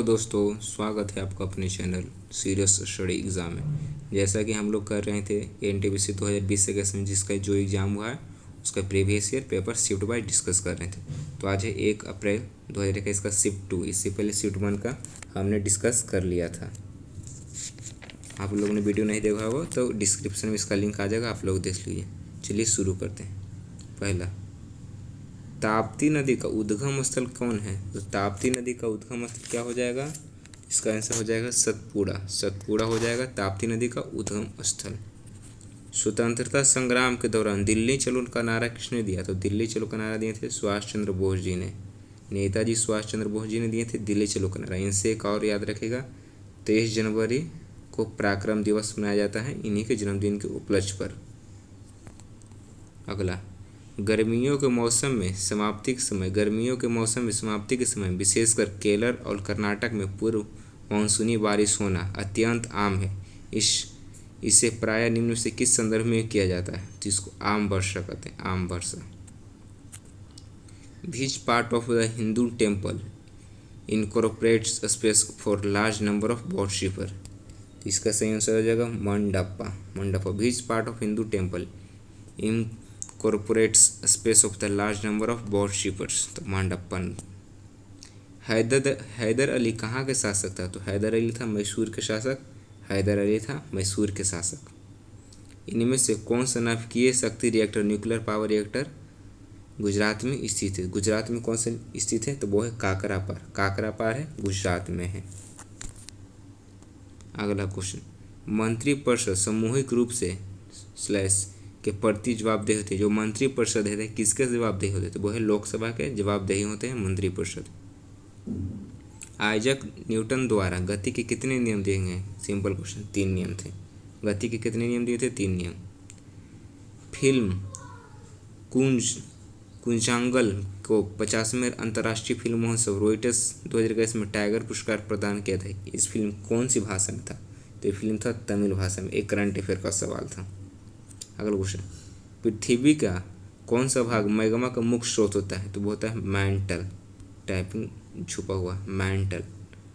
दोस्तों, स्वागत है आपका अपने चैनल सीरियस स्टडी एग्ज़ाम में। जैसा कि हम लोग कर रहे थे एनटीपीसी 2020 से कैसे जिसका जो एग्ज़ाम हुआ है उसका previous year paper shift wise discuss कर रहे थे। तो आज है 1 अप्रैल 2021 का शिफ्ट 2। इससे पहले शिफ्ट 1 का हमने डिस्कस कर लिया था। आप लोगों ने वीडियो नहीं देखा होगा तो डिस्क्रिप्शन में इसका लिंक आ जाएगा, आप लोग देख लीजिए। चलिए शुरू करते हैं। पहला, ताप्ती नदी का उद्गम स्थल कौन है? तो ताप्ती नदी का उद्गम स्थल क्या हो जाएगा? इसका आंसर हो जाएगा सतपुड़ा। सतपुड़ा हो जाएगा ताप्ती नदी का उद्गम स्थल। स्वतंत्रता संग्राम के दौरान दिल्ली चलो का नारा किसने दिया? तो दिल्ली चलो का नारा दिए थे सुभाष चंद्र बोस जी ने। नेताजी सुभाष चंद्र बोस जी ने दिए थे दिल्ली चलो का नारा। इनसे एक और याद रखेगा, 23 जनवरी को पराक्रम दिवस मनाया जाता है इन्हीं के जन्मदिन के उपलक्ष्य पर। अगला, गर्मियों के मौसम में समाप्ति के समय विशेषकर केरल और कर्नाटक में पूर्व मानसूनी बारिश होना अत्यंत आम है। इसे प्रायः निम्न से किस संदर्भ में किया जाता है? जिसको आम वर्षा कहते हैं, आम वर्षा। Which part of the Hindu temple incorporates space for large number of worshipper? इसका सही आंसर हो जाएगा mandapa. Mandapa. Which part of Hindu temple corporates space of the large number of worshippers? तो मांडप्पन। हैदर अली कहाँ के शासक था? तो हैदर अली था मैसूर के शासक। हैदर अली था मैसूर के शासक। इनमें से कौन सा नाभिकीय शक्ति reactor, nuclear power reactor Gujarat में स्थित है? गुजरात में कौन सा स्थित है? तो वो है काकरापार। काकरापार है गुजरात में है। अगला क्वेश्चन, मंत्रिपरिषद सामूहिक रूप से स्लैश के प्रति जवाबदेह होते हैं। जो मंत्रिपरिषद है किसके जवाबदेही होते हैं? तो वो है लोकसभा के जवाबदेही होते हैं मंत्रिपरिषद। आइजैक न्यूटन द्वारा गति के कितने नियम दिए गए? सिंपल क्वेश्चन, 3 नियम थे। गति के कितने नियम दिए थे? 3 नियम। फिल्म कुंजांगल को 50वें अंतर्राष्ट्रीय फिल्म महोत्सव रोइटर्स 2021 में टाइगर पुरस्कार प्रदान किया था। इस फिल्म कौन सी भाषा में था? तो ये फिल्म था तमिल भाषा में। एक करंट अफेयर का सवाल था। अगला क्वेश्चन, पृथ्वी का कौन सा भाग मैग्मा का मुख्य स्रोत होता है? तो वो होता है मैंटल। टाइपिंग छुपा हुआ मैंटल।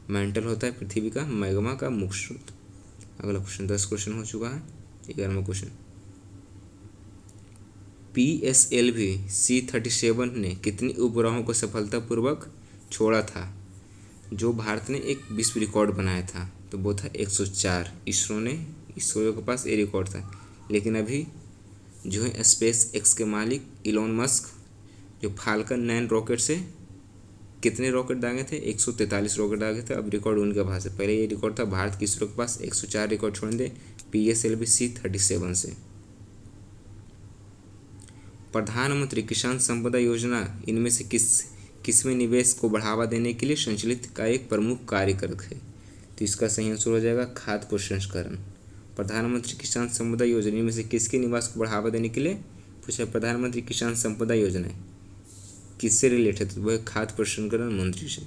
मैंटल होता है पृथ्वी का मैग्मा का मुख्य स्रोत। अगला क्वेश्चन, 10 क्वेश्चन हो चुका है। 11वां क्वेश्चन, PSLV C-37 ने कितनी उपग्रहों को सफलतापूर्वक छोड़ा था? जो भारत ने एक विश्व रिकॉर्ड बनाया था तो वो था 104। इसरो के पास ये रिकॉर्ड था। लेकिन अभी जो है स्पेस एक्स के मालिक इलॉन मस्क जो फाल्कन 9 रॉकेट से कितने रॉकेट दागे थे? 143 रॉकेट दागे थे। अब रिकॉर्ड उनके पास है। पहले ये रिकॉर्ड था भारत की इसरो के पास। 104 रिकॉर्ड छोड़ दे PSLV C-37 से। प्रधानमंत्री किसान संपदा योजना इनमें से किसमें निवेश को बढ़ावा देने के लिए संचालित का एक प्रमुख कार्यक्रम है? तो इसका सही आंसर हो जाएगा खाद्य प्रसंस्करण। प्रधानमंत्री किसान संपदा योजना में से किसके निवास को बढ़ावा देने के लिए पूछा? प्रधानमंत्री किसान संपदा योजना किससे रिलेटेड? तो वह खाद्य प्रसंस्करण मंत्री से।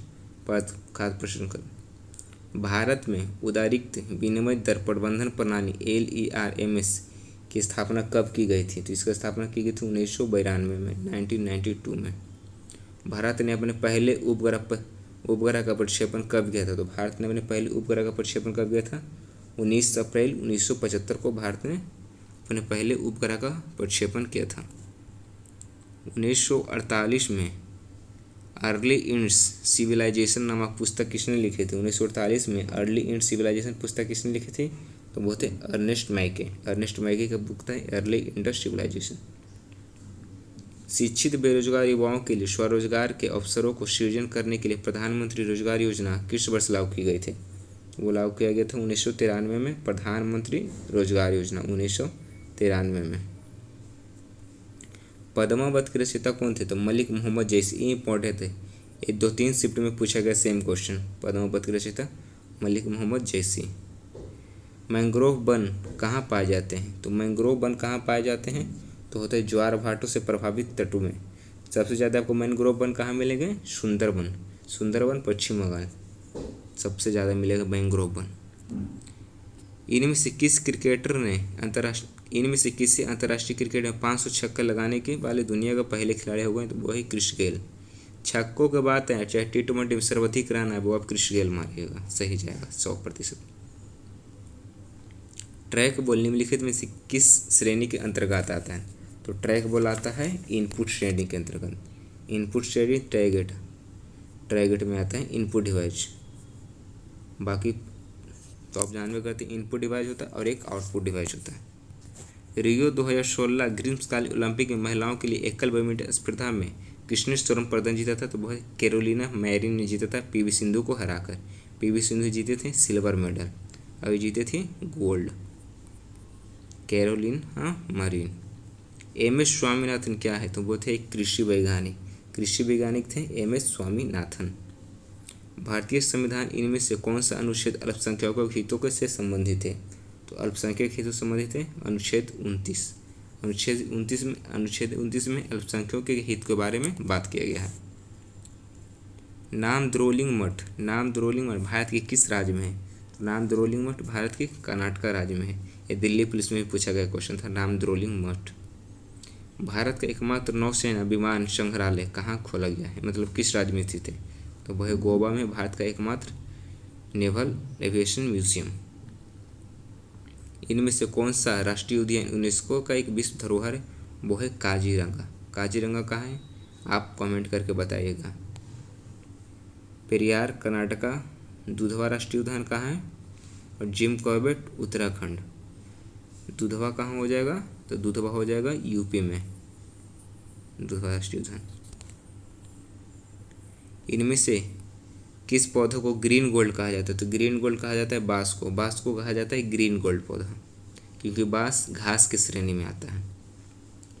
खाद्य प्रसंस्करण। भारत में उदारीकृत विनिमय दर प्रबंधन प्रणाली LERMS की स्थापना कब की गई थी? तो इसका स्थापना की गई थी 1992 में, 1992 में। भारत ने अपने पहले उपग्रह का प्रक्षेपण कब किया था? तो भारत ने अपने पहले उपग्रह का प्रक्षेपण कब किया था? 19 अप्रैल 1975 को भारत ने अपने पहले उपग्रह का प्रक्षेपण किया था। 1948 में अर्ली इंड्स सिविलाइजेशन नामक पुस्तक किसने लिखी थी? 1948 में अर्ली इंड्स सिविलाइजेशन पुस्तक किसने लिखी थी? तो वो थे अर्नेस्ट मैके। अर्नेस्ट मैके का बुक था अर्ली इंडस सिविलाइजेशन। शिक्षित बेरोजगार युवाओं के लिए स्वरोजगार के अवसरों को सृजन करने के लिए प्रधानमंत्री रोजगार योजना किस वर्ष लागू की गई थी? वो लागू किया गया था 1993 में। प्रधानमंत्री रोजगार योजना 1993 में। पद्मावत के रचयिता कौन थे? तो मलिक मोहम्मद जैसी। इंपॉर्टेंट है, ये 2-3 शिफ्ट में पूछा गया सेम क्वेश्चन। पद्मावत के रचयिता मलिक मोहम्मद जैसी। मैंग्रोव वन कहाँ पाए जाते हैं? तो मैंग्रोव वन कहाँ पाए जाते हैं? तो होते हैं ज्वार भाटों से प्रभावित तटों में। सबसे ज़्यादा आपको मैंग्रोव वन कहाँ मिलेंगे? सुंदरवन। सुंदरवन पश्चिम बंगाल सबसे ज़्यादा मिलेगा मैंग्रोव वन। इनमें से किसी अंतर्राष्ट्रीय क्रिकेट में 500 छक्के लगाने के वाले दुनिया का पहले खिलाड़ी हो गए? तो वही क्रिस गेल। छक्कों के बात है, चाहे T20 में सर्वाधिक रन है वो अब क्रिस गेल मारिएगा, सही जाएगा 100%। ट्रैक बॉल निम्नलिखित में से किस श्रेणी के अंतर्गत आता है? तो ट्रैक बॉल आता है इनपुट श्रेणी के अंतर्गत। इनपुट श्रेणी ट्रैगेट में आता है इनपुट डिवाइस। बाकी तो आप जानवे करते हैं इनपुट डिवाइस होता है और एक आउटपुट डिवाइस होता है। रियो 2016 ग्रीष्मकालीन ओलंपिक में महिलाओं के लिए एकल बैडमिंटन स्पर्धा में किसने स्वर्ण पदक जीता था? तो वह कैरोलिना मैरिन ने जीता था पीवी सिंधु को हराकर। पीवी सिंधु जीते थे सिल्वर मेडल और ये जीते थे gold, Carolina Marin. MS. Swaminathan क्या है? तो वो थे एक कृषि वैज्ञानिक थे एम.एस. स्वामीनाथन। भारतीय संविधान इनमें से कौन सा अनुच्छेद अल्पसंख्यकों के हितों से संबंधित है? तो अल्पसंख्यक हितों से संबंधित है अनुच्छेद 29। अनुच्छेद 29 में अल्पसंख्यकों के हित के बारे में बात किया गया है। नामद्रोलिंग मठ भारत के किस राज्य में है? तो नामद्रोलिंग मठ भारत के कर्नाटक राज्य में है। ये दिल्ली पुलिस में भी पूछा गया क्वेश्चन था, नामद्रोलिंग मठ। भारत का एकमात्र नौसेना विमान संग्रहालय कहाँ खोला गया है? मतलब किस राज्य में स्थित है? तो वह गोवा में भारत का एकमात्र नेवल एविएशन म्यूजियम। इनमें से कौन सा राष्ट्रीय उद्यान यूनेस्को का एक विश्व धरोहर है? वो है काजीरंगा। काजीरंगा कहाँ है? आप कमेंट करके बताइएगा। पेरियार कर्नाटका। दुधवा राष्ट्रीय उद्यान कहाँ है? और जिम कॉर्बेट उत्तराखंड। दुधवा कहाँ हो जाएगा? तो दुधवा हो जाएगा यूपी में, दुधवा राष्ट्रीय उद्यान। इनमें से किस पौधे को ग्रीन गोल्ड कहा जाता है? तो ग्रीन गोल्ड कहा जाता है बांस को कहा जाता है ग्रीन गोल्ड पौधा, क्योंकि बांस घास की श्रेणी में आता है।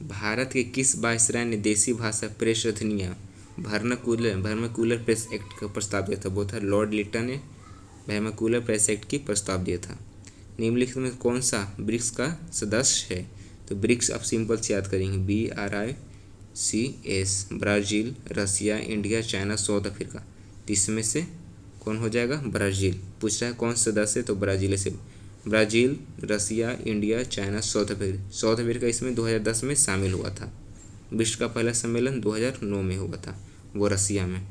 भारत के किस वायसराय ने देसी भाषा प्रेस अधिनियम वर्नाक्यूलर प्रेस एक्ट का प्रस्ताव दिया था? वो था लॉर्ड लिटन ने वर्नाक्यूलर प्रेस एक्ट की प्रस्ताव दिया था। निम्नलिखित में कौन सा ब्रिक्स का सदस्य है? तो ब्रिक्स आप सिंपल से याद करेंगे BRICS। ब्राज़ील, रसिया, इंडिया, चाइना, साउथ अफ्रीका। तो इसमें से कौन हो जाएगा? ब्राज़ील। पूछ रहा है कौन सदस्य है? तो ब्राज़ील से। ब्राज़ील, रसिया, इंडिया, चाइना, साउथ अफ्रीका इसमें 2010 में शामिल हुआ था। विश्व का पहला सम्मेलन 2009 में हुआ था, वो रसिया में।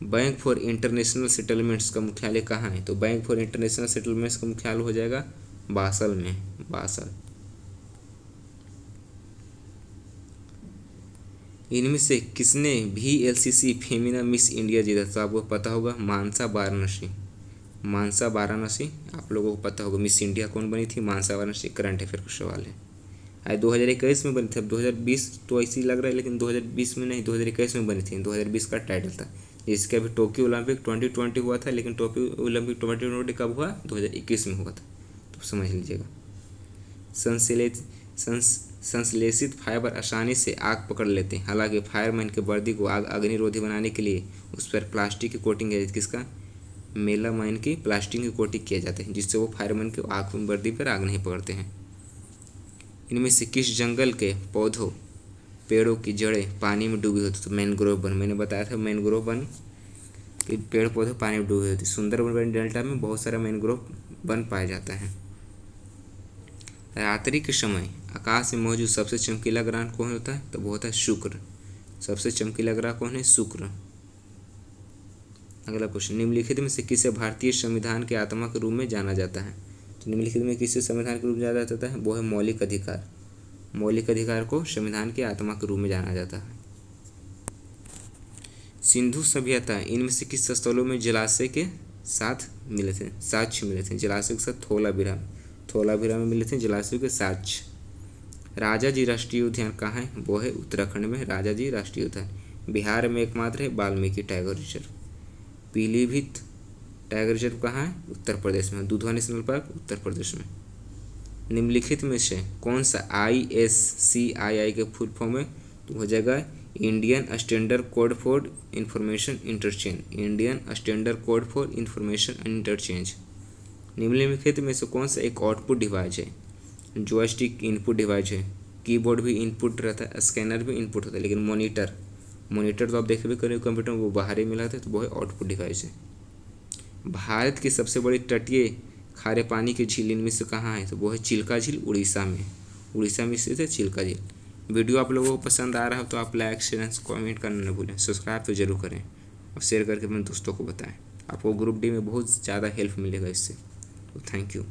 बैंक फॉर इंटरनेशनल सेटलमेंट्स का मुख्यालय कहाँ है? तो बैंक फॉर इंटरनेशनल सेटलमेंट्स का मुख्यालय हो जाएगा बासल में, बासल। इनमें से किसने VLCC फेमिना मिस इंडिया जीता? तो आपको पता होगा मानसा वाराणसी आप लोगों को पता होगा। मिस इंडिया कौन बनी थी? मानसा वाराणसी। करंट अफेयर का सवाल है। आज 2021 में बनी थी, अब 2020 तो ऐसे ही लग रहा है, लेकिन 2020 में नहीं, 2021 में बनी थी। 2020 का टाइटल था, जिसके अभी टोक्यो ओलंपिक 2020 हुआ था, लेकिन टोक्यो ओलंपिक 2020 कब हुआ? 2021 में हुआ था, तो समझ लीजिएगा। संश्लेषित फाइबर आसानी से आग पकड़ लेते हैं, हालांकि फायरमैन के वर्दी को आग अग्निरोधी बनाने के लिए उस पर प्लास्टिक की कोटिंग है, किसका? मेलामाइन की प्लास्टिक की कोटिंग किया जाता है, जिससे वो फायरमैन के आग वर्दी पर आग नहीं पकड़ते हैं। इनमें से किस जंगल के पेड़ों की जड़ें पानी में डूबी होती? तो मैंग्रोव वन। मैंने बताया था मैंग्रोव वन के पेड़ पौधे पानी में डूबे होते। सुंदरबन डेल्टा में बहुत सारा मैंग्रोव वन पाया जाता है। रात्रि के समय आकाश में मौजूद सबसे चमकीला ग्रह कौन होता है? तो वो होता है शुक्र। सबसे चमकीला ग्रह कौन है? शुक्र। अगला क्वेश्चन, निम्नलिखित में से किसे भारतीय संविधान के आत्मा के रूप में जाना जाता है? तो निम्नलिखित में किसे संविधान के रूप में जाना जाता है? वो है मौलिक अधिकार। मौलिक अधिकार को संविधान के आत्मा के रूप में जाना जाता है। सिंधु सभ्यता इनमें से किस स्थलों में जलाशय के साथ मिले थे? साक्ष्य मिले थे जलाशय के साथ। थोलाभिरा में मिले थे जलाशय के साक्ष्य। राजाजी राष्ट्रीय उद्यान कहाँ है? वो है उत्तराखंड में राजाजी राष्ट्रीय उद्यान। बिहार में एकमात्र है Valmiki tiger reserve. Pilibhit tiger reserve कहाँ है? उत्तर प्रदेश में। दुधवा नेशनल पार्क उत्तर प्रदेश में। निम्नलिखित में से कौन सा ISCII के फुल फॉर्म है? तो हो जाएगा Indian standard code for information interchange. Indian standard code for information interchange. निम्नलिखित में से कौन सा एक आउटपुट डिवाइस है? जॉयस्टिक इनपुट डिवाइस है। कीबोर्ड भी इनपुट रहता है, स्कैनर भी इनपुट होता है, लेकिन मॉनिटर तो आप देखे भी करें कंप्यूटर में, वो बाहर ही मिला था, तो वो है आउटपुट डिवाइस है। भारत की सबसे बड़ी तटीय खारे पानी की झील इनमें से कहाँ है? तो वो है चिल्का झील, उड़ीसा में। उड़ीसा में स्थित है चिल्का झील। वीडियो आप लोगों को पसंद आ रहा हो तो आप लाइक शेयर कमेंट करना न भूलें, सब्सक्राइब तो जरूर करें और शेयर करके अपने दोस्तों को बताएं। आपको ग्रुप डी में बहुत ज़्यादा हेल्प मिलेगा इससे। तो थैंक यू।